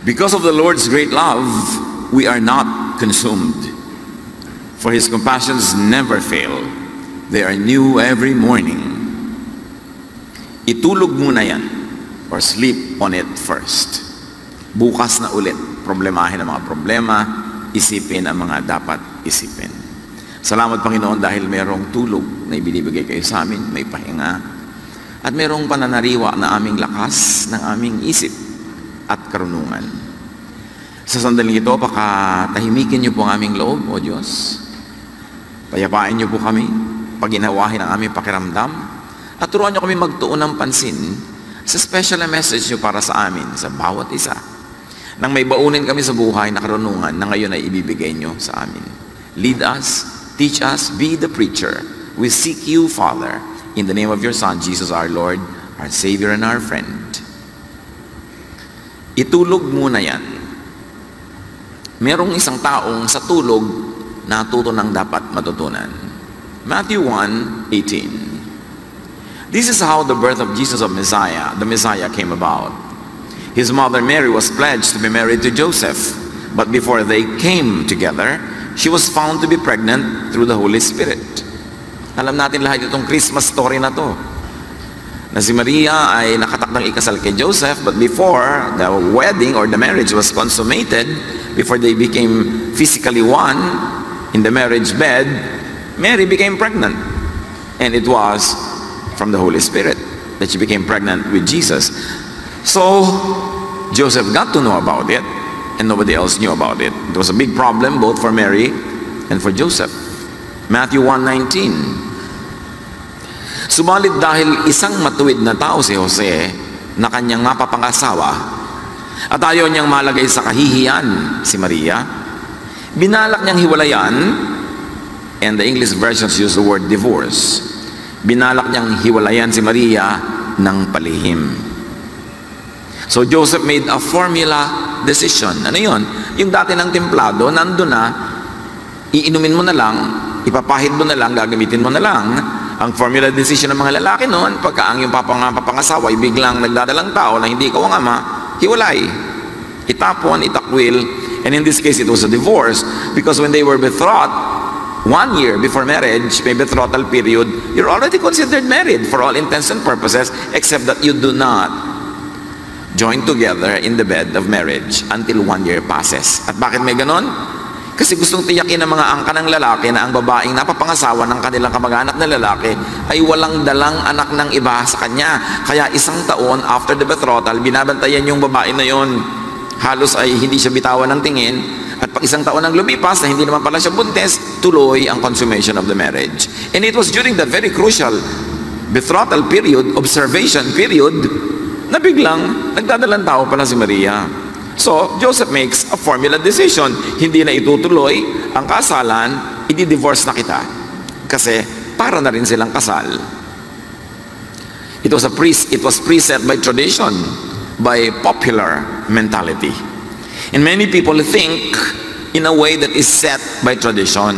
Because of the Lord's great love, we are not consumed. For His compassions never fail. They are new every morning. Itulog muna yan, or sleep on it first. Bukas na ulit, problemahin ang mga problema, isipin ang mga dapat isipin. Salamat Panginoon dahil mayroong tulog na ibinibigay kayo sa amin, may pahinga, at mayroong pananariwa na aming lakas ng aming isip at karunungan. Sa sandaling ito, pakatahimikin niyo po ang aming loob, O Diyos. Payapain niyo po kami, paginawahin ang aming pakiramdam, at turuan niyo kami magtuon ng pansin sa special na message niyo para sa amin, sa bawat isa, nang may baunin kami sa buhay na karunungan na ngayon ay ibibigay niyo sa amin. Lead us, teach us, be the preacher. We seek you, Father, in the name of your Son, Jesus our Lord, our Savior and our friend. Itulog muna yan. Merong isang taong sa tulog natuto ng dapat matutunan. Matthew 1:18. This is how the birth of Jesus of Messiah, the Messiah, came about. His mother Mary was pledged to be married to Joseph, but before they came together, she was found to be pregnant through the Holy Spirit. Alam natin lahat itong Christmas story na to, na si Maria ay nakatakdang ikasal kay Joseph, but before the wedding or the marriage was consummated, before they became physically one in the marriage bed, Mary became pregnant. And it was from the Holy Spirit that she became pregnant with Jesus. So, Joseph got to know about it, and nobody else knew about it. It was a big problem both for Mary and for Joseph. Matthew 1:19. Subalit dahil isang matuwid na tao si Jose na kanyang mapapangasawa at ayaw niyang malagay sa kahihiyan si Maria, binalak niyang hiwalayan, and the English versions use the word divorce. Binalak niyang hiwalayan si Maria ng palihim. So Joseph made a formula decision. Ano yun? Yung dati ng templado, nandun na, iinumin mo na lang, ipapahid mo na lang, gagamitin mo na lang. Ang formula decision ng mga lalaki noon, pagka ang yung papangasawa ay biglang nagdadalang tao na hindi ikaw ang ama, hiwalay, itapon, itakwil, and in this case it was a divorce, because when they were betrothed 1 year before marriage, may betrothal period, you're already considered married for all intents and purposes, except that you do not join together in the bed of marriage until 1 year passes. At bakit may ganon? Kasi gustong tiyakin ng mga angka ng lalaki na ang babaeng napapangasawa ng kanilang kamag-anak na lalaki ay walang dalang anak ng iba sa kanya. Kaya 1 taon after the betrothal, binabantayan yung babae na yon. Halos ay hindi siya bitawan ng tingin. At pag 1 taon ang lumipas na hindi naman pala siya buntis, tuloy ang consummation of the marriage. And it was during that very crucial betrothal period, observation period, na biglang nagdadalang tao pala si Maria. So, Joseph makes a formula decision. Hindi na itutuloy ang kasalan, i-divorce na kita. Kasi para na rin silang kasal. It was preset by tradition, by popular mentality. And many people think in a way that is set by tradition,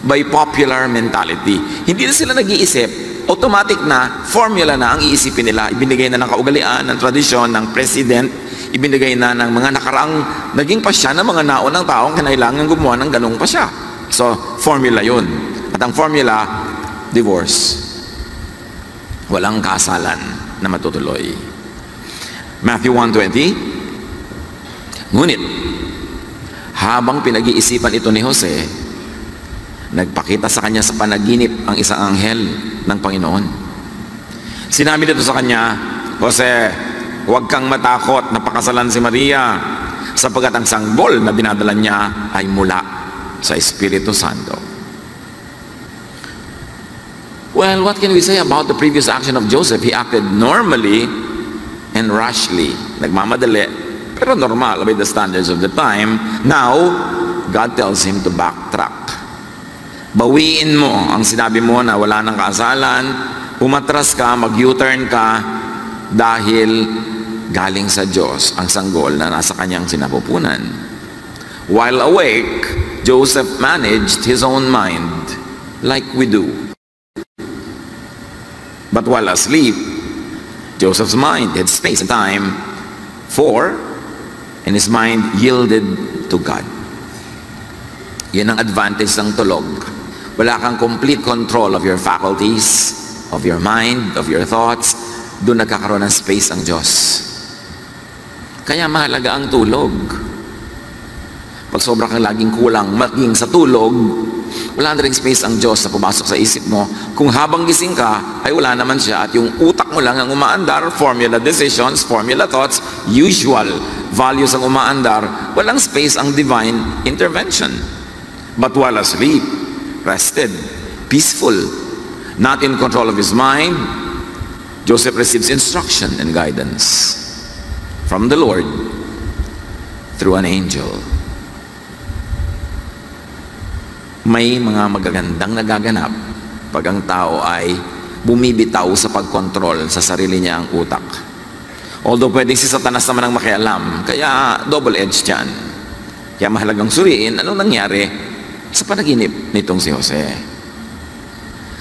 by popular mentality. Hindi na sila nag-iisip, automatic na formula na ang iisipin nila. Ibinigay na ng kaugalian, ng tradisyon, ng president, ibinigay na ng mga nakaraang naging pasya ng mga naunang taong kinailangan gumawa ng ganong pasya. So, formula yun. At ang formula, divorce. Walang kasalan na matutuloy. Matthew 1:20. Ngunit, habang pinag-iisipan ito ni Jose, nagpakita sa kanya sa panaginip ang isang anghel ng Panginoon. Sinabi nito sa kanya, Jose, huwag kang matakot na pakasalan si Maria, sapagkat ang sanggol na dinadala niya ay mula sa Espiritu Santo. Well, what can we say about the previous action of Joseph? He acted normally and rashly. Nagmamadali, pero normal by the standards of the time. Now, God tells him to backtrack. Bawiin mo ang sinabi mo na wala ng kasalan, umatras ka, mag-U-turn ka, dahil galing sa Diyos ang sanggol na nasa kanyang sinapupunan. While awake, Joseph managed his own mind like we do. But while asleep, Joseph's mind had space and time for and his mind yielded to God. Yan ang advantage ng tulog. Wala kang complete control of your faculties, of your mind, of your thoughts. Doon nagkakaroon ng space ang Diyos. Kaya mahalaga ang tulog. Pag sobra kang laging kulang, maging sa tulog, wala na rin space ang Diyos na pumasok sa isip mo. Kung habang gising ka, ay wala naman siya at yung utak mo lang ang umaandar, formula decisions, formula thoughts, usual values ang umaandar, walang space ang divine intervention. But while asleep, rested, peaceful, not in control of his mind, Joseph receives instruction and guidance from the Lord through an angel. May mga magagandang nagaganap pag ang tao ay bumibitaw sa pagkontrol sa sarili niya ang utak. Although pwedeng si Satanas naman ang makialam, kaya double-edged yan. Kaya mahalagang suriin anong nangyari sa panaginip nitong si Jose.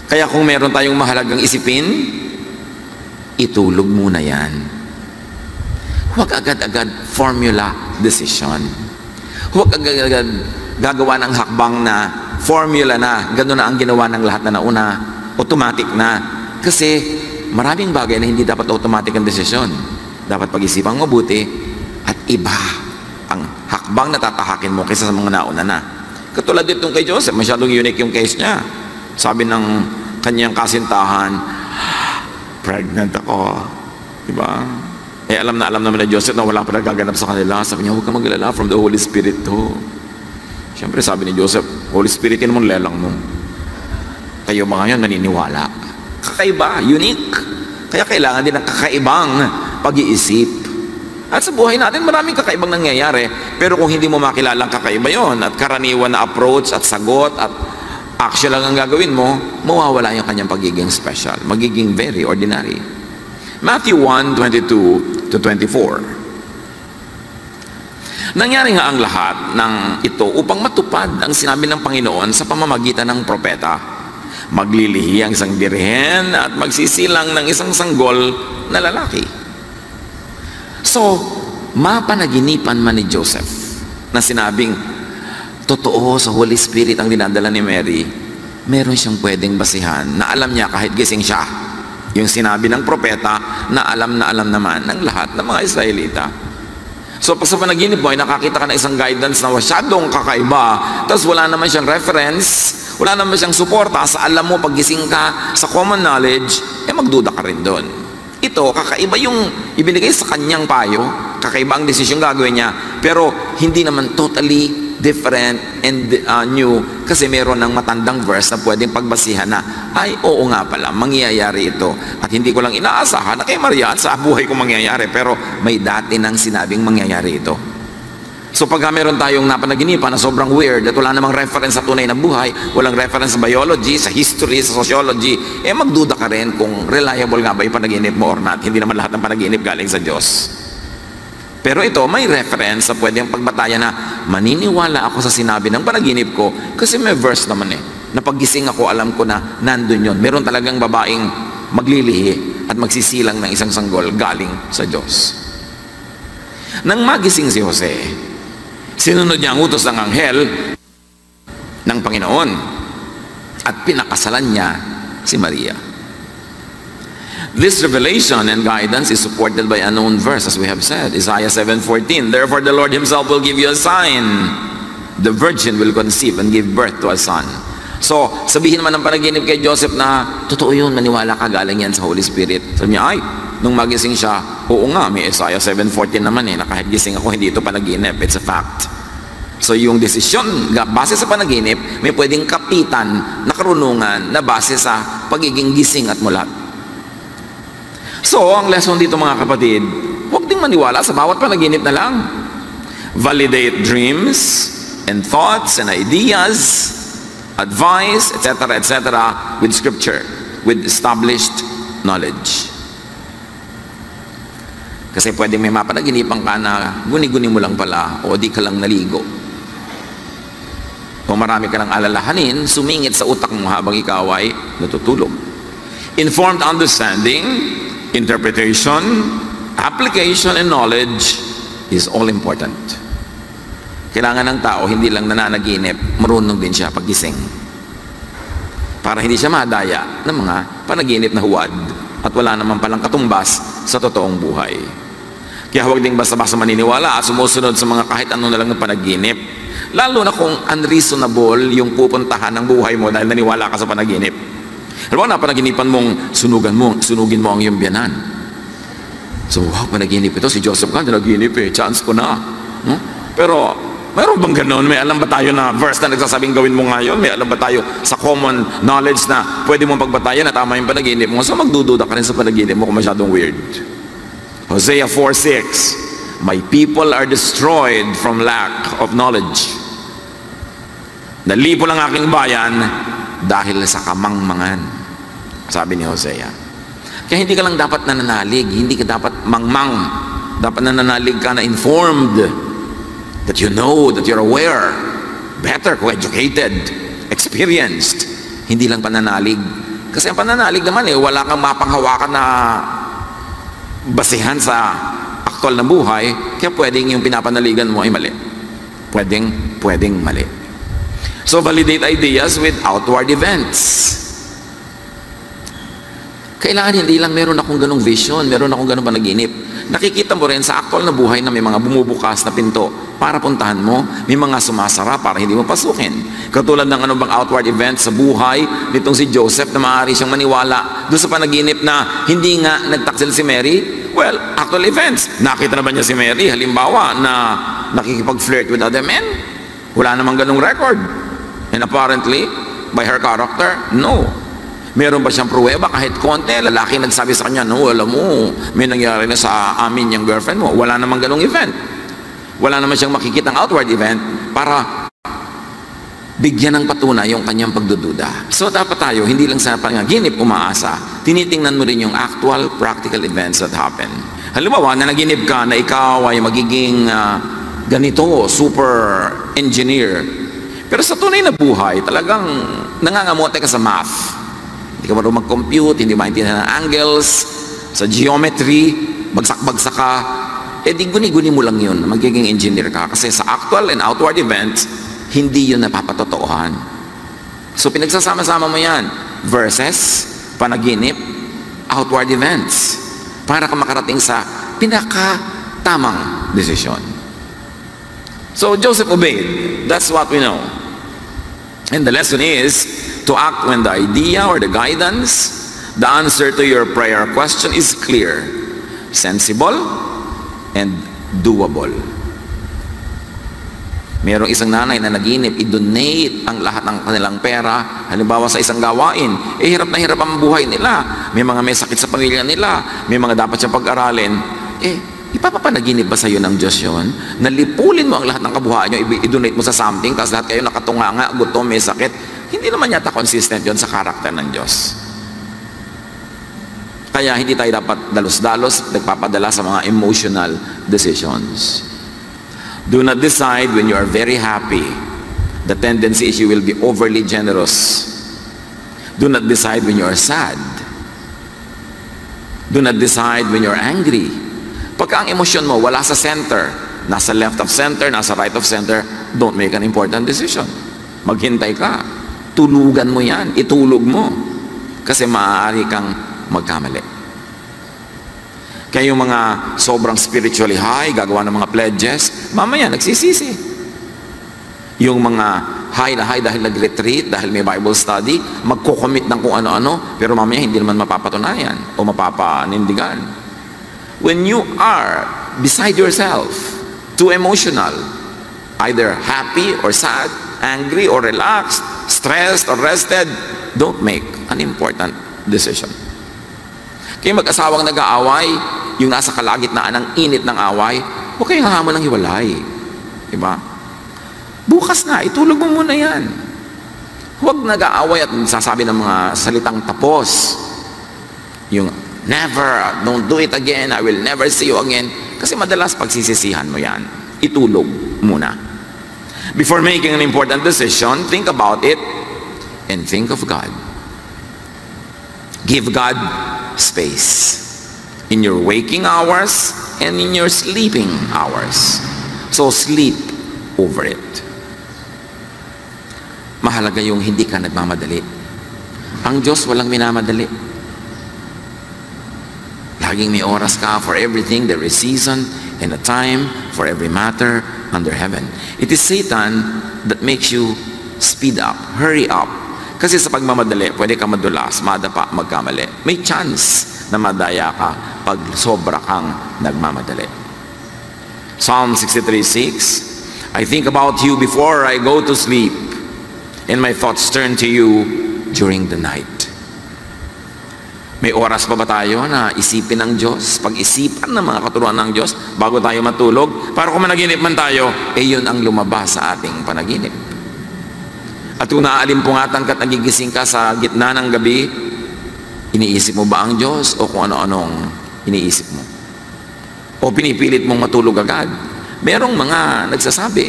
Kaya kung meron tayong mahalagang isipin, itulog muna yan. Huwag agad-agad formula decision. Huwag agad-agad gagawa ng hakbang na formula na, gano'n na ang ginawa ng lahat na nauna, automatic na. Kasi maraming bagay na hindi dapat automatic ang desisyon. Dapat pag-isipang mabuti at iba ang hakbang na tatahakin mo kaysa sa mga nauna na. Katulad ditong kay Joseph, masyadong unique yung case niya. Sabi ng kanyang kasintahan, pregnant ako. Diba? Eh alam naman ni Joseph na wala pa nagaganap sa kanila. Sabi niya, huwag ka mag-alala, from the Holy Spirit to. Siyempre sabi ni Joseph, Holy Spirit mo, lelang mo. Kayo mga yun naniniwala. Kakaiba, unique. Kaya kailangan din ng kakaibang pag-iisip. At sa buhay natin, maraming kakaibang nangyayari. Pero kung hindi mo makilalang kakaiba yon at karaniwan na approach at sagot at action lang ang gagawin mo, mawawala yung kanyang pagiging special. Magiging very ordinary. Matthew 1:22 to 24. Nangyari nga ang lahat ng ito upang matupad ang sinabi ng Panginoon sa pamamagitan ng propeta. Maglilihi ang isang birhen at magsisilang ng isang sanggol na lalaki. So, mapanaginipan man ni Joseph na sinabing, totoo sa Holy Spirit ang dinadala ni Mary, meron siyang pwedeng basihan na alam niya kahit gising siya. Yung sinabi ng propeta na alam naman ng lahat ng mga Israelita. So pag sa panaginip mo ay nakakita ka ng isang guidance na masyadong kakaiba, tapos wala naman siyang reference, wala naman siyang suporta sa alam mo paggising ka sa common knowledge, eh magduda ka rin doon. Ito, kakaiba yung ibinigay sa kanyang payo, kakaiba ang desisyon gagawin niya, pero hindi naman totally different and new, kasi meron ng matandang verse na pwedeng pagbasihan na, ay oo nga pala, mangyayari ito. At hindi ko lang inaasahan na kay Maria at sa buhay ko mangyayari, pero may dati nang sinabing mangyayari ito. So pagka meron tayong napanaginipan na sobrang weird at wala namang reference sa tunay na buhay, walang reference sa biology, sa history, sa sociology, eh magduda ka rin kung reliable nga ba yung panaginip mo or not. Hindi naman lahat ng panaginip galing sa Diyos. Pero ito, may reference sa pwedeng pagbatayan na maniniwala ako sa sinabi ng panaginip ko kasi may verse naman na paggising ako alam ko na nandun yun. Meron talagang babaeng maglilihi at magsisilang ng isang sanggol galing sa Diyos. Nang magising si Jose, sinunod niya ang utos ng anghel ng Panginoon at pinakasalan niya si Maria. This revelation and guidance is supported by a known verse, as we have said, Isaiah 7:14. Therefore the Lord himself will give you a sign. The virgin will conceive and give birth to a son. So, sabihin naman ng panaginip kay Joseph na, totoo yun, maniwala ka, galing yan sa Holy Spirit. Sabi niya, ay, nung magising siya, oo nga, may Isaiah 7:14 naman na kahit gising ako, hindi ito panaginip. It's a fact. So, yung desisyon, base sa panaginip, may pwedeng kapitan na karunungan na base sa pagiging gising at mulat. So, ang lesson dito mga kapatid, huwag ding maniwala sa bawat panaginip na lang. Validate dreams and thoughts and ideas, advice, etc., with scripture, with established knowledge. Kasi pwedeng may mapanaginipan ka na guni-guni mo lang pala o di ka lang naligo. O marami ka lang alalahanin, sumingit sa utak mo habang ikaw ay natutulog. Informed understanding, interpretation, application, and knowledge is all important. Kailangan ng tao, hindi lang nananaginip, marunong din siya pagising. Para hindi siya madaya ng mga panaginip na huwad at wala naman palang katumbas sa totoong buhay. Kaya huwag ding basta-basta maniniwala at sumusunod sa mga kahit ano na lang ng panaginip. Lalo na kung unreasonable yung pupuntahan ng buhay mo dahil naniwala ka sa panaginip. Alam mo na, panaginipan mong sunugin mo ang iyong biyanan. So, wow, panaginip ito. Si Joseph ka, nanaginip eh. Chance ko na. Pero, mayroon bang ganoon? May alam ba tayo na verse na nagsasabing gawin mo ngayon? May alam ba tayo sa common knowledge na pwede mong pagbatayan na tama yung panaginip mo? So, magdududa ka rin sa panaginip mo kung masyadong weird. Hosea 4:6, my people are destroyed from lack of knowledge. Nalipo lang aking bayan dahil sa kamangmangan, sabi ni Hosea. Kaya hindi ka lang dapat nananalig, hindi ka dapat mangmang. Dapat nananalig ka na informed, that you know, that you're aware, better, co-educated, experienced. Hindi lang pananalig. Kasi ang pananalig naman wala kang mapanghawakan na basihan sa aktual na buhay, kaya pwedeng yung pinapanaligan mo ay mali. Pwedeng mali. So, validate ideas with outward events. Kailangan hindi lang meron akong ganong vision, meron akong ganong panaginip. Nakikita mo rin sa aktual na buhay na may mga bumubukas na pinto para puntahan mo, may mga sumasara para hindi mo pasukin. Katulad ng ano bang outward events sa buhay nitong si Joseph na maaari siyang maniwala doon sa panaginip na hindi nga nagtaksil si Mary. Well, actual events. Nakita na ba niya si Mary? Halimbawa na nakikipag-flirt with other men? Wala namang ganong record. And apparently, by her character, no. Meron ba siyang pruweba kahit konti? Lalaki nagsabi sa kanya, no, alam mo, may nangyari na sa amin yung girlfriend mo. Wala namang ganong event. Wala naman siyang makikitang outward event para bigyan ng patunay yung kanyang pagdududa. So dapat tayo, hindi lang sa panaginip umaasa, tinitingnan mo rin yung actual, practical events that happen. Halimbawa, nanaginip ka na ikaw ay magiging ganito, super engineer. Pero sa tunay na buhay, talagang nangangamote ka sa math. Hindi ka marunong mag-compute, hindi maintindihan ng angles, sa geometry, bagsak-bagsak ka. Di guni-guni mo lang yun, magiging engineer ka. Kasi sa actual and outward events, hindi yun napapatotoohan. So pinagsasama-sama mo yan versus panaginip, outward events, para ka makarating sa pinaka-tamang desisyon. So Joseph obeyed. That's what we know. And the lesson is to act when the idea or the guidance, the answer to your prayer question is clear, sensible, and doable. Mayroong isang nanay na naginip, i-donate ang lahat ng kanilang pera, halimbawa sa isang gawain. Hirap na hirap ang buhay nila. May mga may sakit sa pamilya nila, may mga dapat siyang pag-aralin. Ipapapanaginip ba sa iyo ng Diyos yun? Nalipulin mo ang lahat ng kabuhayan nyo, i-donate mo sa something, tapos lahat kayo nakatunganga, gutom, may sakit. Hindi naman yata consistent yun sa karakter ng Diyos. Kaya hindi tayo dapat dalos-dalos nagpapadala sa mga emotional decisions. Do not decide when you are very happy. The tendency is you will be overly generous. Do not decide when you are sad. Do not decide when you are angry. Pagka ang emosyon mo wala sa center, nasa left of center, nasa right of center, don't make an important decision. Maghintay ka. Tulugan mo yan. Itulog mo. Kasi maaari kang magkamali. Kaya yung mga sobrang spiritually high, gagawa ng mga pledges, mamaya nagsisisi. Yung mga high na high dahil nag-retreat, dahil may Bible study, magko-commit ng kung ano-ano, pero mamaya hindi naman mapapatunayan o mapapanindigan. When you are beside yourself, too emotional, either happy or sad, angry or relaxed, stressed or rested, don't make an important decision. Kaya mag-asawang nag-aaway, yung nasa kalagitnaan ng init ng away, huwag kayong hahamon ng hiwalay. Diba? Bukas na, itulog mo muna yan. Huwag nag-aaway at sasabi ng mga salitang tapos. Yung never, don't do it again, I will never see you again. Kasi madalas pagsisisihan mo yan. Itulog muna. Before making an important decision, think about it and think of God. Give God space. In your waking hours, and in your sleeping hours. So sleep over it. Mahalaga yung hindi ka nagmamadali. Ang Diyos walang minamadali. Laging may oras ka for everything. There is season and a time for every matter under heaven. It is Satan that makes you speed up, hurry up. Kasi sa pagmamadali, pwede ka madulas, madapa, magkamali. May chance na madaya ka pag sobra kang nagmamadali. Psalm 63:6, I think about you before I go to sleep, and my thoughts turn to you during the night. May oras pa ba tayo na isipin ng Diyos, pag-isipan ng mga katuruan ng Diyos bago tayo matulog? Para kung managinip man tayo, yun ang lumabas sa ating panaginip. At kung naaalimpungatang ka at nagigising ka sa gitna ng gabi, iniisip mo ba ang Diyos o kung ano-anong iniisip mo? O pinipilit mong matulog agad? Merong mga nagsasabi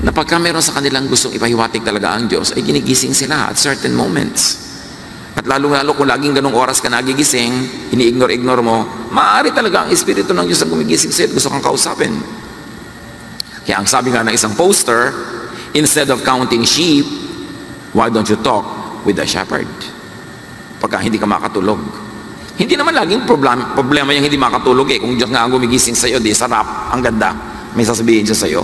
na pagka meron sa kanilang gustong ipahiwatig talaga ang Diyos, ay ginigising sila at certain moments. At lalo-lalo kung laging ganong oras ka nagigising, ini-ignore mo, maaari talaga ang Espiritu ng Diyos ang gumigising sa'yo at gusto kang kausapin. Kaya ang sabi nga ng isang poster, instead of counting sheep, why don't you talk with the shepherd? Pagka hindi ka makatulog. Hindi naman laging problema yung hindi makatulog eh. Kung Diyos nga ang gumigising sa'yo, di sarap, ang ganda. May sasabihin siya sa'yo.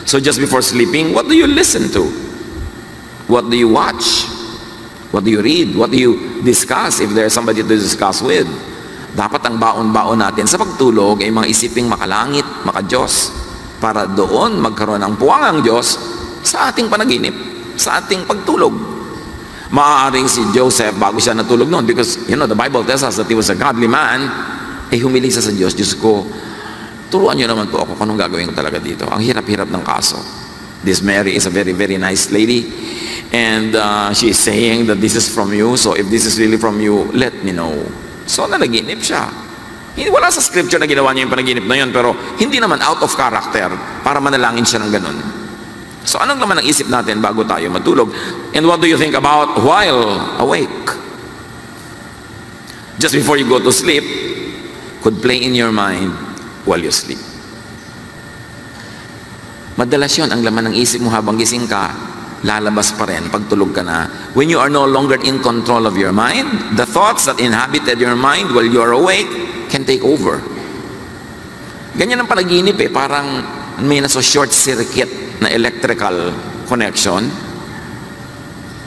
So just before sleeping, what do you listen to? What do you watch? What do you read? What do you discuss if there's somebody to discuss with? Dapat ang baon-baon natin sa pagtulog ay mga isiping makalangit, makadiyos, para doon magkaroon ng puwangang Diyos sa ating panaginip, sa ating pagtulog. Maaaring si Joseph, bago siya natulog noon, because, the Bible tells us that he was a godly man, humiling siya sa Diyos, Diyos ko, turuan niyo naman po ako kung anong gagawin ko talaga dito. Ang hirap-hirap ng kaso. This Mary is a very, very nice lady, and she is saying that this is from you, so if this is really from you, let me know. So, nanaginip siya. Wala sa scripture na ginawa niya yung panaginip na yun, pero hindi naman out of character para manalangin siya ng ganun. So, anong laman ang isip natin bago tayo matulog? And what do you think about while awake? Just before you go to sleep, could play in your mind while you sleep. Madalas yun, ang laman ng isip mo habang gising ka, lalabas pa rin pag tulog ka na. When you are no longer in control of your mind, the thoughts that inhabited your mind while you are awake can take over. Ganyan ang panaginip parang may naso short circuit na electrical connection.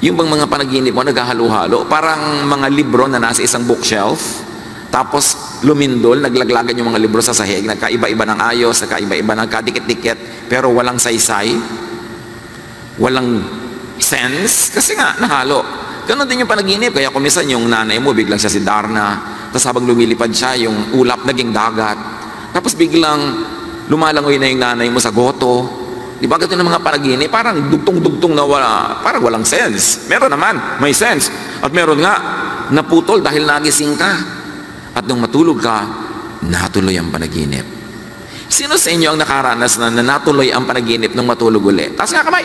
Yung bang mga panaginip mo naghahalo-halo, parang mga libro na nasa isang bookshelf, tapos lumindol, naglaglagan yung mga libro sa sahig, nagkaiba-iba ng ayos, nagkaiba-iba ng kadikit-dikit, pero walang saysay, walang sense, kasi nga nahalo. Ganon din yung panaginip. Kaya kumisan yung nanay mo, biglang siya si Darna, tapos habang lumilipad siya, yung ulap naging dagat, tapos biglang lumalangoy na yung nanay mo sa goto. Di ba ganito ng mga panaginip? Parang dugtong-dugtong na parang walang sense. Meron naman, may sense. At meron nga, naputol dahil nagising ka. At nung matulog ka, natuloy ang panaginip. Sino sa inyo ang nakaranas na natuloy ang panaginip nung matulog ulit? Taas nga kamay.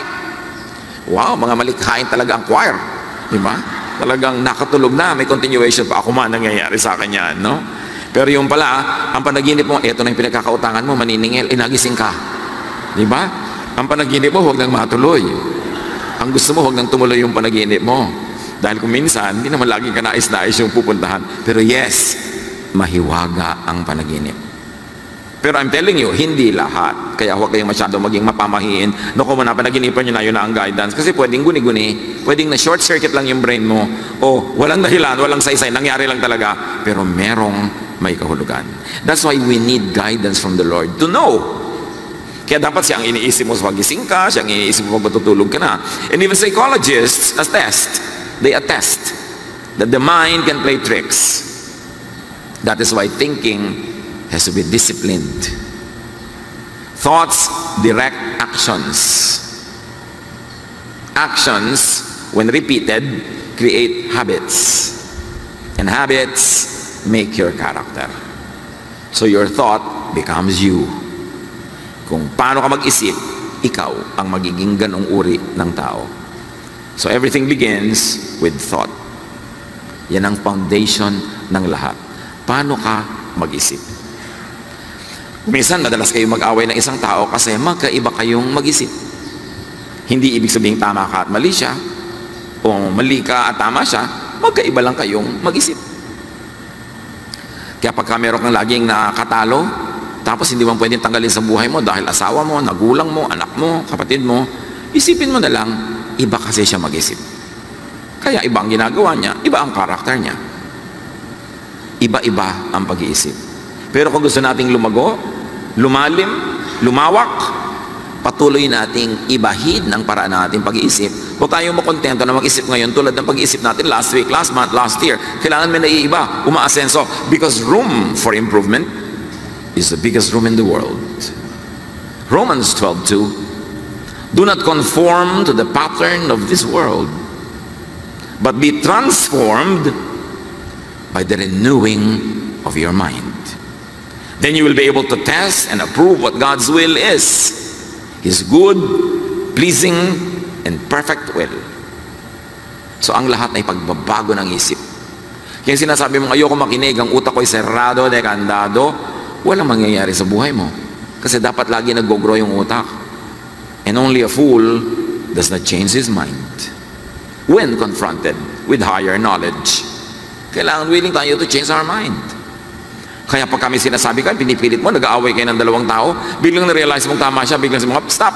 Wow, mga malikhain talaga ang choir. Di ba? Talagang nakatulog na, may continuation pa. Ako man, nangyayari sa akin yan, no? Pero yung pala, ang panaginip mo, eto na yung pinagkakautangan mo, maniningil, nagising ka. Di ba? Ang panaginip mo, huwag nang matuloy. Ang gusto mo, huwag nang tumuloy yung panaginip mo. Dahil kung minsan, hindi naman lagi ka nais-nais yung pupuntahan. Pero yes, mahiwaga ang panaginip. Pero I'm telling you, hindi lahat. Kaya huwag kayong masyado maging mapamahiin. Naku, panaginipin nyo na, yun na ang guidance. Kasi pwedeng guni-guni, pwedeng na short circuit lang yung brain mo, o walang dahilan, walang saysay, nangyari lang talaga, pero merong may kahulugan. That's why we need guidance from the Lord to know. Kaya dapat siya ang iniisip mo sa pagising ka, siya ang iniisip mo pag matutulog ka na. And even psychologists they attest that the mind can play tricks. That is why thinking has to be disciplined. Thoughts direct actions. Actions, when repeated, create habits. And habits make your character. So your thought becomes you. Kung paano ka mag-isip, ikaw ang magiging ganong uri ng tao. So everything begins with thought. Yan ang foundation ng lahat. Paano ka mag-isip? Minsan, madalas kayong mag-away ng isang tao kasi magkaiba kayong mag-isip. Hindi ibig sabihin tama ka at mali siya, o mali ka at tama siya, magkaiba lang kayong mag-isip. Kaya pagka meron kang laging nakatalo, tapos hindi mo pwedeng tanggalin sa buhay mo dahil asawa mo, nagulang mo, anak mo, kapatid mo, isipin mo na lang, iba kasi siya mag-isip. Kaya iba ang ginagawa niya, iba ang karakter niya. Iba-iba ang pag-iisip. Pero kung gusto nating lumago, lumalim, lumawak, patuloy nating ibahid ng paraan nating pag-iisip. Huwag tayong makontento na mag-isip ngayon tulad ng pag-iisip natin last week, last month, last year. Kailangan may naiiba, umaasenso. Because room for improvement is the biggest room in the world. Romans 12:2. Do not conform to the pattern of this world, but be transformed by the renewing of your mind. Then you will be able to test and approve what God's will is. His good, pleasing, and perfect will. So ang lahat ay pagbabago ng isip. Kaya sinasabi mo, ayoko makinig, ang utak ko'y serrado, dekandado, walang mangyayari sa buhay mo. Kasi dapat lagi nag-grow yung utak. And only a fool does not change his mind when confronted with higher knowledge. Kailangan willing tayo to change our mind. Kaya pag kami sinasabi ka, pinipilit mo, nag-aaway kayo ng dalawang tao, biglang na-realize mong tama siya, biglang sabi mo, stop,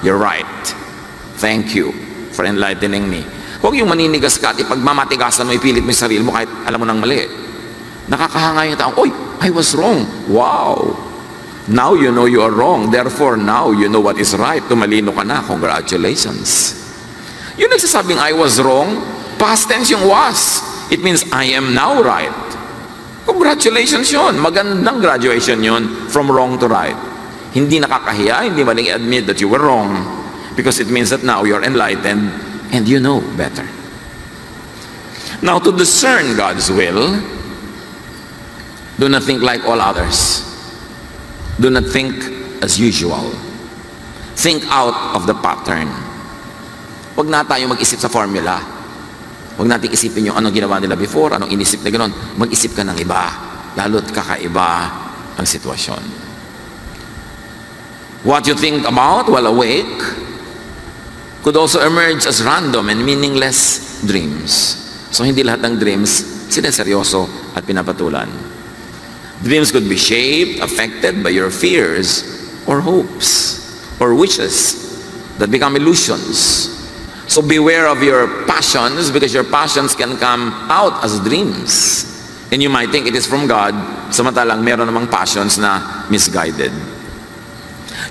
you're right. Thank you for enlightening me. Huwag yung maninigas ka at ipagmamatigasan mo, ipilit mo yung sarili mo kahit alam mo nang mali. Nakakahanga yung tao, oy, I was wrong. Wow. Now you know you are wrong. Therefore, now you know what is right. Tumalino ka na. Congratulations. Yung nagsasabing I was wrong, past tense yung was. It means I am now right. Congratulations yun. Magandang graduation yun from wrong to right. Hindi nakakahiya, hindi maling admit that you were wrong because it means that now you're enlightened and you know better. Now, to discern God's will, do not think like all others. Do not think as usual. Think out of the pattern. Huwag na tayo mag-isip sa formula. Huwag natin isipin yung anong ginawa nila before, anong inisip na gano'n. Mag-isip ka ng iba, lalo't kakaiba ang sitwasyon. What you think about while awake could also emerge as random and meaningless dreams. So hindi lahat ng dreams sineseryoso at pinapatulan. Dreams could be shaped, affected by your fears or hopes or wishes that become illusions. So beware of your passions because your passions can come out as dreams. And you might think it is from God, samantalang meron namang passions na misguided.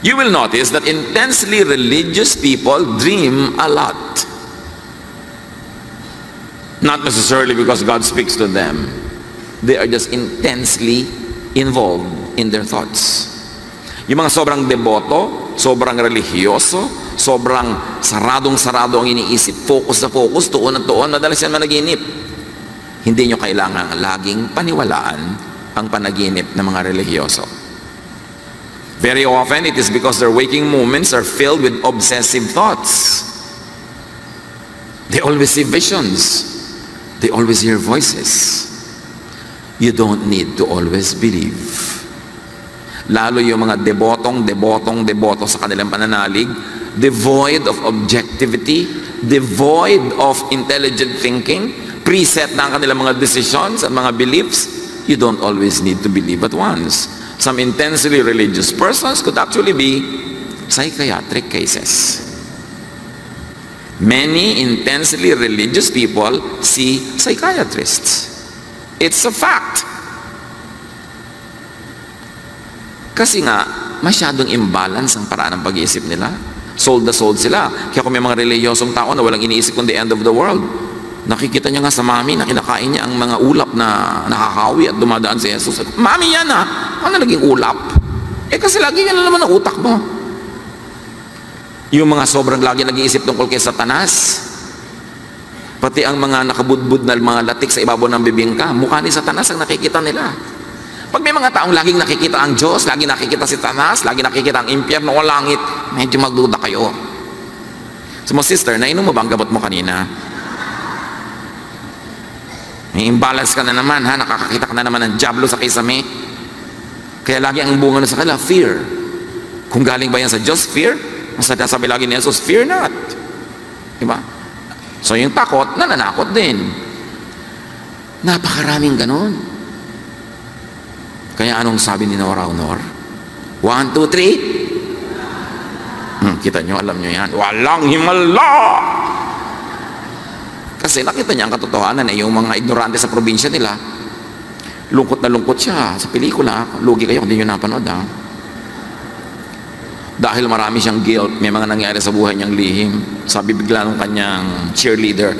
You will notice that intensely religious people dream a lot. Not necessarily because God speaks to them. They are just intensely involved in their thoughts. Yung mga sobrang deboto, sobrang religyoso, sobrang saradong-sarado ang iniisip, focus na focus, tuon at tuon, madalas yan managinip. Hindi nyo kailangan laging paniwalaan ang panaginip ng mga religyoso. Very often, it is because their waking moments are filled with obsessive thoughts. They always see visions. They always hear voices. You don't need to always believe. Lalo yung mga deboto sa kanilang pananalig, devoid of objectivity, devoid of intelligent thinking, preset na ang kanilang mga decisions at mga beliefs, you don't always need to believe at once. Some intensely religious persons could actually be psychiatric cases. Many intensely religious people see psychiatrists. It's a fact. Kasi nga, masyadong imbalance ang paraan ng pag-iisip nila. Sold na sold sila. Kaya kung may mga reliyosong tao na walang iniisip kung the end of the world, nakikita niya nga sa mami na kinakain niya ang mga ulap na nakakawi at dumadaan si Jesus. Mami yan ano naging ulap? Kasi lagi yan naman ang utak mo. Yung mga sobrang lagi nag-iisip tungkol kay Satanas, pati ang mga nakabudbud na mga latik sa ibabaw ng bibingka, mukha ni Satanas ang nakikita nila. Pag may mga taong laging nakikita ang Diyos, laging nakikita si Satanas, laging nakikita ang impyerno o langit, medyo magduda kayo. So mo sister, nainom mo ba ang gamot mo kanina? May imbalance ka na naman, nakakakita ka na naman ng diablo sa kisame. Kaya lagi ang bunga na sa kanila, fear. Kung galing ba yan sa Diyos, fear? Sabi lagi ni Jesus, fear not. Diba? So yung takot, nananakot din. Napakaraming ganon. Kaya anong sabi ni Nora Honor? 1, 2, 3. Kita nyo, alam nyo yan. Walang himala! Kasi nakita niya ang katotohanan yung mga ignorante sa probinsya nila, lungkot na lungkot siya sa pelikula. Lugi kayo kung hindi nyo napanood, ha? Dahil marami siyang guilt, may mga nangyari sa buhay niyang lihim. Sabi bigla ng kanyang cheerleader,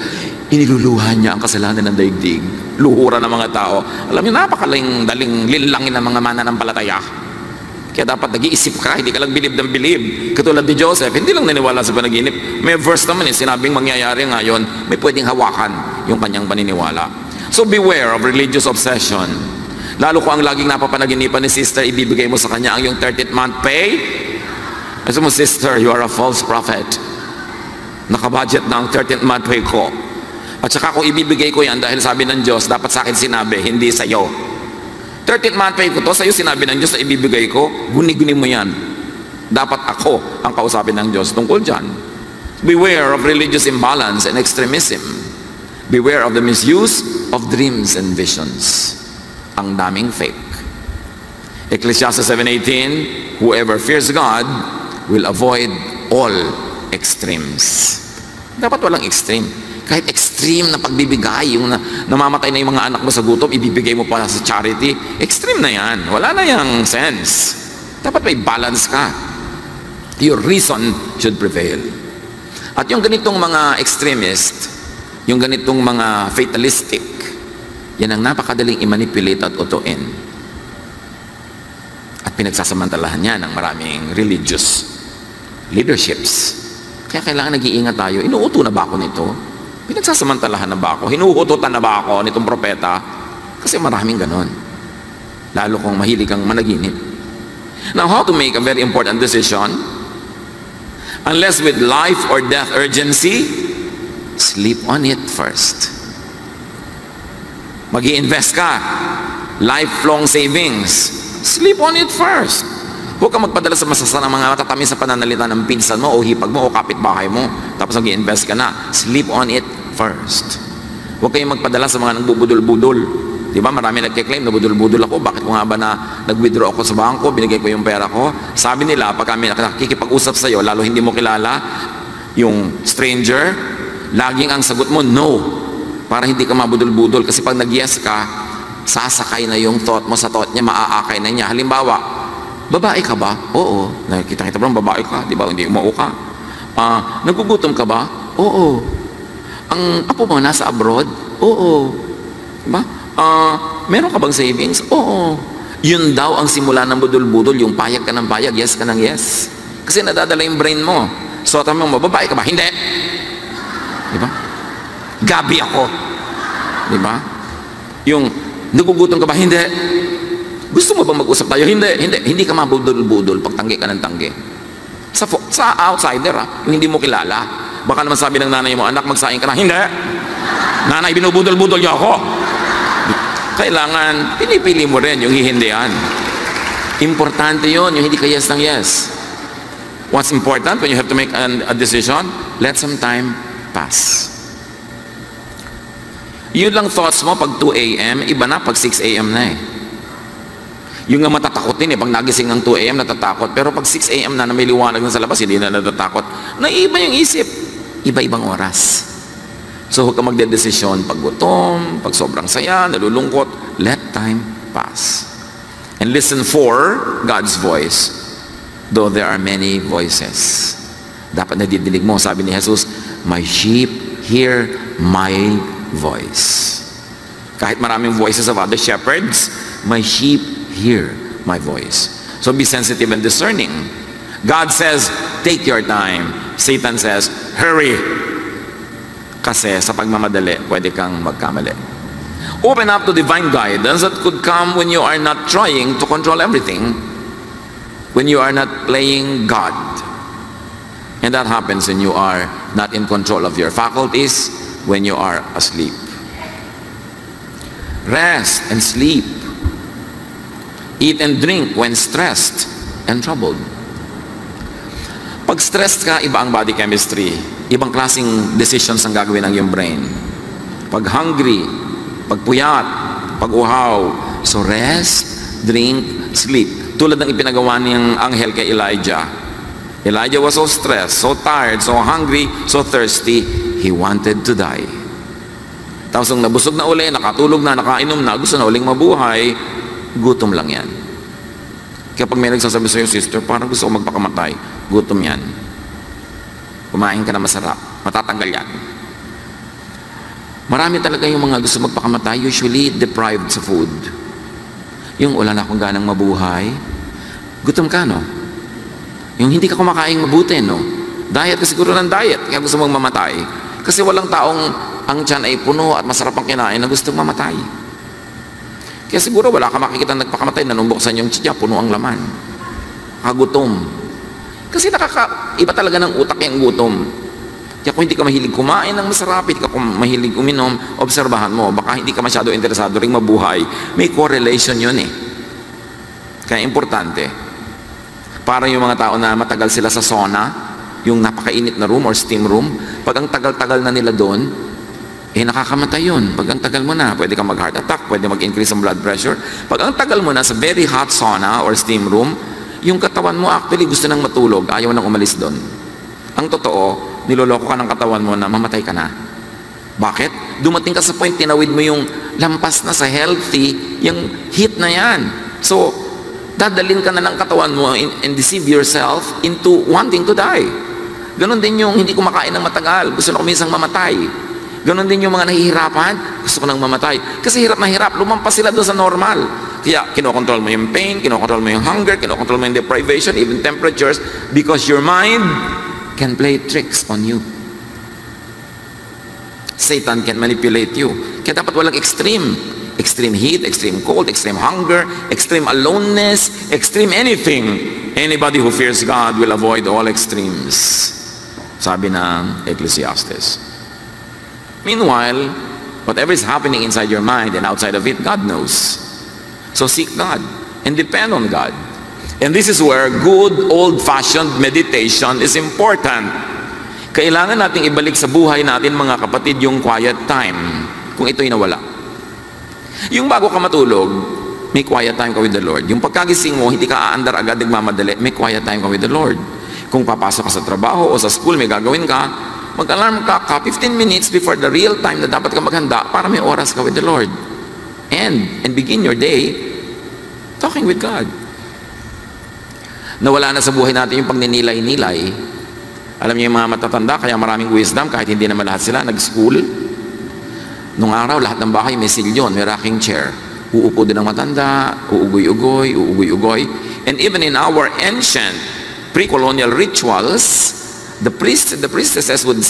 iniluluha niya ang kasalanan ng daigdig. Luhura ng mga tao. Alam niyo, napakaling daling linlangin ng mga mananampalataya. Kaya dapat nag-iisip ka, hindi ka lang bilib ng bilib. Katulad ni Joseph, hindi lang naniwala sa panaginip. May verse naman sinabing mangyayari ngayon, may pwedeng hawakan yung kanyang paniniwala. So beware of religious obsession. Lalo ko ang laging napapanaginipan ni sister, ibibigay mo sa kanya ang yung 30th month pay. Kasi mo, sister, you are a false prophet. Nakabudget na ang 13th month pay ko. At saka kung ibibigay ko yan dahil sabi ng Diyos, dapat sa akin sinabi, hindi sa iyo. 13th month pay ko to, sa iyo sinabi ng Diyos na ibibigay ko, guni-guni mo yan. Dapat ako ang kausapin ng Diyos tungkol dyan. Beware of religious imbalance and extremism. Beware of the misuse of dreams and visions. Ang daming fake. Ecclesiastes 7:18, whoever fears God will avoid all extremes. Dapat walang extreme. Kahit extreme na pagbibigay, yung namamatay na yung mga anak mo sa gutom, ibibigay mo pa sa charity, extreme na yan. Wala na yung sense. Dapat may balance ka. Your reason should prevail. At yung ganitong mga extremist, yung ganitong mga fatalistic, yan ang napakadaling i-manipulate at utuin. At pinagsasamantalahan niya ng maraming religious leaderships. Kaya kailangan nag-iingat tayo. Inuuto na ba ako nito? Pinagsasamantalahan na ba ako? Hinuututan na ba ako nitong propeta? Kasi maraming ganon. Lalo kung mahilig kang managinip. Now, how to make a very important decision? Unless with life or death urgency, sleep on it first. Mag-i-invest ka. Lifelong savings. Sleep on it first. Huwag kang magpadala sa masasanang mga matatamis sa pananalita ng pinsan mo o hipag mo o kapitbahay mo. Tapos mag-i-invest ka na. Sleep on it first. Huwag kayong magpadala sa mga nagbubudol-budol. Diba? Marami nagkiklaim, nabudol-budol ako. Bakit ko nga ba na nag-withdraw ako sa bangko, binigay ko yung pera ko? Sabi nila, pag kami nakikipag-usap sa'yo, lalo hindi mo kilala, yung stranger, laging ang sagot mo, no. Para hindi ka mabudol-budol. Kasi pag nag-yes ka, sasakay na yung thought mo sa thought niya, maaakay na niya. Halimbawa, babae ka ba? Oo. Nakikita-kita ba babae ka? Di ba? Hindi umuo ka. Nagugutom ka ba? Oo. Ang apo mo nasa abroad? Oo. Diba? Meron ka bang savings? Oo. Yun daw ang simula ng budol-budol, yung payag ka ng payag, yes ka ng yes. Kasi nadadala yung brain mo. So, tama mo, babae ka ba? Hindi. Diba? Gabi ako. Diba? Yung, nagugutom ka ba? Hindi. Gusto mo bang mag-usap tayo? Hindi ka mabudol-budol pag tanggi ka ng tanggi. Sa outsider, yung hindi mo kilala. Baka naman sabi ng nanay mo, anak, magsaing ka na. Hindi. Nanay, binubudol-budol niyo ako. Kailangan, pinipili mo rin yung hihindihan. Importante yun, yung hindi ka yes ng yes. What's important when you have to make a decision? Let some time pass. Yun lang thoughts mo pag 2 a.m., iba na pag 6 a.m. na eh. Yung nga matatakotin pag nagising ng 2 a.m. natatakot, pero pag 6 a.m. na may liwanag na sa labas, hindi na natatakot. Naiiba yung isip. Iba-ibang oras. So huwag ka magdedesisyon pag gutom, pag sobrang saya, nalulungkot. Let time pass. And listen for God's voice, though there are many voices. Dapat nadidinig mo, sabi ni Jesus, my sheep hear my voice. Kahit maraming voices of other shepherds, my sheep hear my voice. So be sensitive and discerning. God says, take your time. Satan says, hurry. Kasi sa pagmamadali, pwede kang magkamali. Open up to divine guidance that could come when you are not trying to control everything. When you are not playing God. And that happens when you are not in control of your faculties, when you are asleep. Rest and sleep. Eat and drink when stressed and troubled. Pag stressed ka, iba ang body chemistry. Ibang klaseng decisions ang gagawin ng iyong brain. Pag hungry, pag puyat, pag uhaw. So rest, drink, sleep. Tulad ng ipinagawa niyang anghel kay Elijah. Elijah was so stressed, so tired, so hungry, so thirsty, he wanted to die. Tapos nung nabusog na uli, nakatulog na, nakainom na, gusto na uling mabuhay, gutom lang yan. Kaya pag may nagsasabi sa'yo, sister, parang gusto ko magpakamatay, gutom yan. Kumain ka na masarap, matatanggal yan. Marami talaga yung mga gusto magpakamatay, usually deprived sa food. Yung wala na akong ganang mabuhay, gutom ka, no? Yung hindi ka kumakain mabuti, no? Diet ka siguro ng diet, kaya gusto mong mamatay. Kasi walang taong ang tiyan ay puno at masarap ang kinain na gustong mamatay. Kaya siguro wala ka makikita nagpakamatay na nung buksan yung tiyan, puno ang laman. Kagutom. Kasi iba talaga ng utak yung gutom. Kaya kung hindi ka mahilig kumain ng masarap, hindi ka mahilig uminom, obserbahan mo, baka hindi ka masyado interesado ring mabuhay. May correlation yun eh. Kaya importante. Para yung mga tao na matagal sila sa sauna, yung napakainit na room or steam room, pag ang tagal-tagal na nila doon, nakakamatay yun. Pag ang tagal mo na, pwede kang mag-heart attack, pwede mag-increase ang blood pressure. Pag ang tagal mo na sa very hot sauna or steam room, yung katawan mo actually gusto nang matulog, ayaw nang umalis doon. Ang totoo, niloloko ka ng katawan mo na mamatay ka na. Bakit? Dumating ka sa point, tinawid mo yung lampas na sa healthy, yung heat na yan. So, dadalin ka na ng katawan mo and deceive yourself into wanting to die. Ganon din yung hindi kumakain ng matagal, gusto na kuminsang mamatay. Ganon din yung mga nahihirapan, gusto ko nang mamatay. Kasi hirap na hirap, lumampas sila doon sa normal. Kaya kinokontrol mo yung pain, kinokontrol mo yung hunger, kinokontrol mo yung deprivation, even temperatures, because your mind can play tricks on you. Satan can manipulate you. Kaya dapat walang extreme. Extreme heat, extreme cold, extreme hunger, extreme aloneness, extreme anything. Anybody who fears God will avoid all extremes. Sabi ng Ecclesiastes. Meanwhile, whatever is happening inside your mind and outside of it, God knows. So seek God and depend on God. And this is where good old-fashioned meditation is important. Kailangan nating ibalik sa buhay natin, mga kapatid, yung quiet time kung ito'y nawala. Yung bago ka matulog, may quiet time ka with the Lord. Yung pagkagising mo, hindi ka aandar agad nagmamadali, may quiet time ka with the Lord. Kung papasok ka sa trabaho o sa school, may gagawin ka, mag-alarm ka 15 minutes before the real time na dapat ka maghanda para may oras ka with the Lord. And begin your day talking with God. Nawala na sa buhay natin yung pagninilay-nilay. Alam niyo yung mga matatanda, kaya maraming wisdom kahit hindi naman lahat sila nag-school. Nung araw, lahat ng bahay may silyon, may rocking chair. Uupo din ang matanda, uugoy-ugoy, uugoy-ugoy. And even in our ancient pre-colonial rituals, the priests and the priestesses would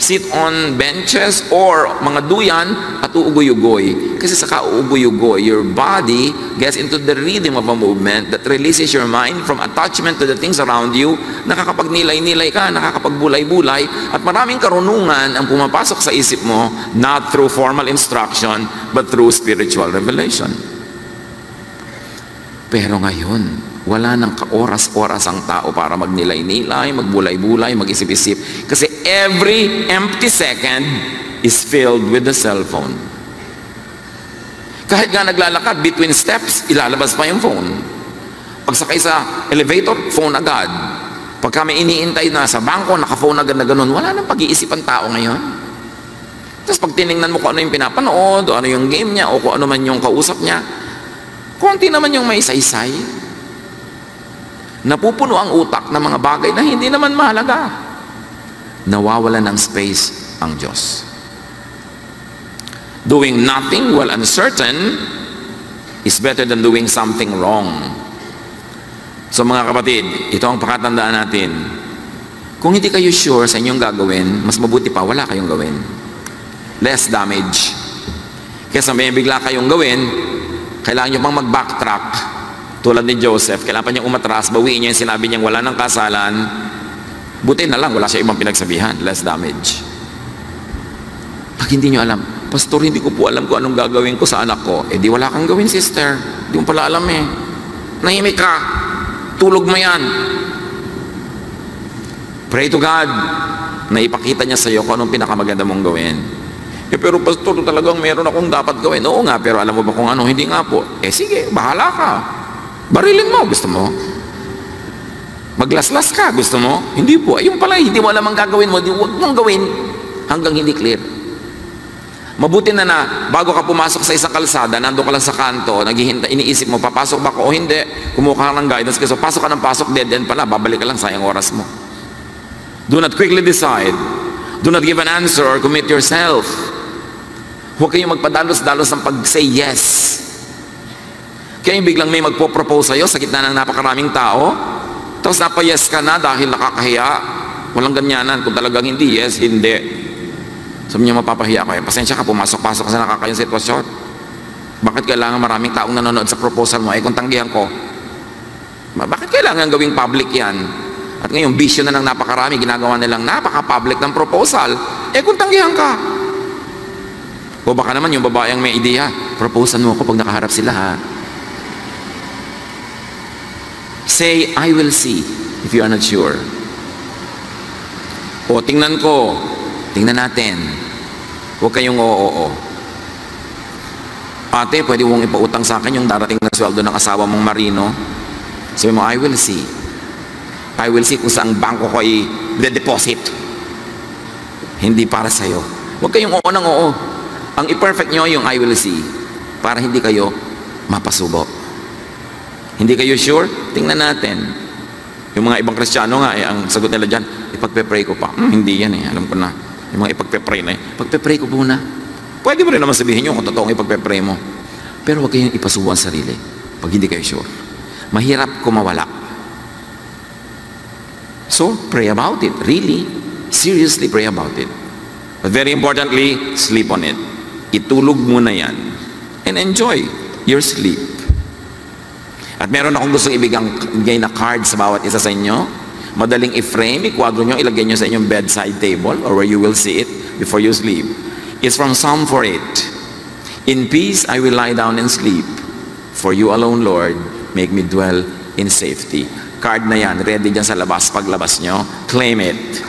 sit on benches or mga duyan at uugoy-ugoy. Kasi sa kauugoy-ugoy, your body gets into the rhythm of a movement that releases your mind from attachment to the things around you. Nakakapagnilay-nilay ka, nakakapagbulay-bulay, at maraming karunungan ang pumapasok sa isip mo, not through formal instruction, but through spiritual revelation. Pero ngayon, wala nang kaoras-oras ang tao para magnilay-nilay, magbulay-bulay, mag-isip-isip. Kasi every empty second is filled with the cellphone. Kahit nga naglalakad between steps, ilalabas pa yung phone. Pagsakay sa elevator, phone agad. Pagka may iniintay na sa bangko, naka-phone agad na ganun. Wala nang pag-iisip ang tao ngayon. Tapos pag tinignan mo kung ano yung pinapanood, o ano yung game niya, o kung ano man yung kausap niya, konti naman yung may saysay. Napupuno ang utak ng mga bagay na hindi naman mahalaga. Nawawala ng space ang Diyos. Doing nothing while uncertain is better than doing something wrong. So mga kapatid, ito ang pakatandaan natin. Kung hindi kayo sure sa inyong gagawin, mas mabuti pa wala kayong gawin. Less damage. Kesa may bigla kayong gawin, kailangan nyo pang mag-backtrack. Tulad ni Joseph, kailangan pa niyang umatras, bawiin niya yung sinabi niyang wala ng kasalan. Buti na lang, wala siya ibang pinagsabihan. Less damage. Pag hindi niyo alam, Pastor, hindi ko po alam kung anong gagawin ko sa anak ko. Di wala kang gawin, sister. Di mo pala alam eh. nahimik ka, tulog mo yan. Pray to God na ipakita niya sa iyo kung anong pinakamaganda mong gawin. Pero pastor, talagang meron akong dapat gawin. Oo nga, pero alam mo ba kung ano? Hindi nga po. Sige, bahala ka. Barilin mo, gusto mo? Maglaslas ka, gusto mo? Hindi po. Yung pala, hindi mo alam ang gagawin mo. Huwag mong gawin hanggang hindi clear. Mabuti na bago ka pumasok sa isang kalsada, nando ka lang sa kanto, naghihintay, iniisip mo, papasok ba ko o hindi? Kumuha ka ng guidance, kasi pasok ka ng pasok, dead end pala, babalik ka lang, sayang oras mo. Do not quickly decide. Do not give an answer or commit yourself. Huwag kayong magpadalos-dalos ng pag-say yes. Kaya yung biglang may magpo-propose sa'yo sa gitna ng napakaraming tao, tapos napa-yes ka na dahil nakakahiya. Walang ganyanan. Kung talagang hindi, yes, hindi. Sabi niya, mapapahiya ko. Pasensya ka, pumasok-pasok ka sa nakakayang sitwasyon. Bakit kailangan maraming taong nanonood sa proposal mo? Kung tanggihan ko, bakit kailangan gawing public yan? At ngayon, bisyo na ng napakarami, ginagawa nilang napaka-public ng proposal. Kung tanggihan ka. O baka naman yung babaeng may ideya, proposan mo ako pag nakaharap sila, ha? Say, I will see, if you are not sure. O tingnan ko, tingnan natin. Huwag kayong oo. Ate, pwede mong ipautang sa akin yung darating na sweldo ng asawa mong marino. Sabi mo, I will see. I will see kung saan bangko ko i-deposit. Hindi para sa'yo. Huwag kayong oo ng oo. Ang i-perfect nyo yung I will see para hindi kayo mapasubo. Hindi kayo sure? Tingnan natin. Yung mga ibang Kristiyano nga, ang sagot nila dyan, ipagpe-pray ko pa. Hindi yan alam ko na. Yung mga ipagpe-pray na pagpe-pray ko muna. Pwede mo rin naman sabihin nyo kung totoong ipagpe-pray mo. Pero huwag kayong ipasubo ang sarili pag hindi kayo sure. Mahirap kumawala. So, pray about it. Really, seriously pray about it. But very importantly, sleep on it. Itulog muna yan. And enjoy your sleep. At meron akong gustong ibigay na card sa bawat isa sa inyo. Madaling i-frame, i-kwadro nyo, ilagay nyo sa inyong bedside table or where you will see it before you sleep. It's from Psalm 48. In peace I will lie down and sleep. For you alone, Lord, make me dwell in safety. Card na yan, ready dyan sa labas. Paglabas nyo, claim it.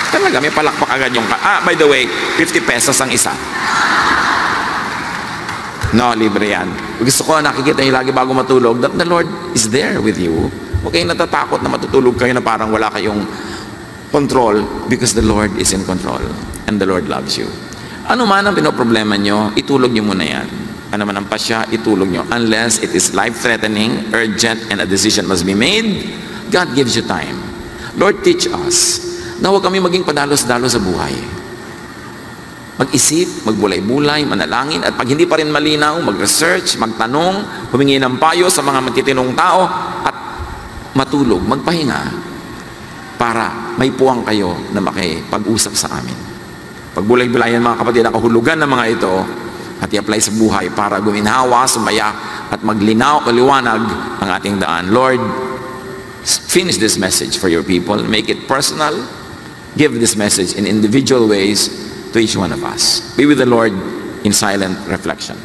Talaga, may palakpak agad yung by the way, 50 pesos ang isa. No, libre yan. Gusto ko nakikita nyo lagi bago matulog that the Lord is there with you. Huwag kayong natatakot na matutulog kayo na parang wala kayong control because the Lord is in control and the Lord loves you. Ano man ang pinoproblema nyo, itulog nyo muna yan. Ano man ang pasya, itulog nyo. Unless it is life-threatening, urgent, and a decision must be made, God gives you time. Lord, teach us na huwag kami maging padalos-dalos sa buhay. Mag-isip, magbulay-bulay, manalangin, at pag hindi pa rin malinaw, mag-research, magtanong, humingi ng payo sa mga magtitinong tao, at matulog, magpahinga, para may puwang kayo na makipag-usap sa amin. Pagbulay-bulayan mga kapatid, ang kahulugan ng mga ito, at i-apply sa buhay para guminhawa, sumaya, at maglinaw, kaliwanag ang ating daan. Lord, finish this message for your people. Make it personal. Give this message in individual ways to each one of us. Be with the Lord in silent reflection.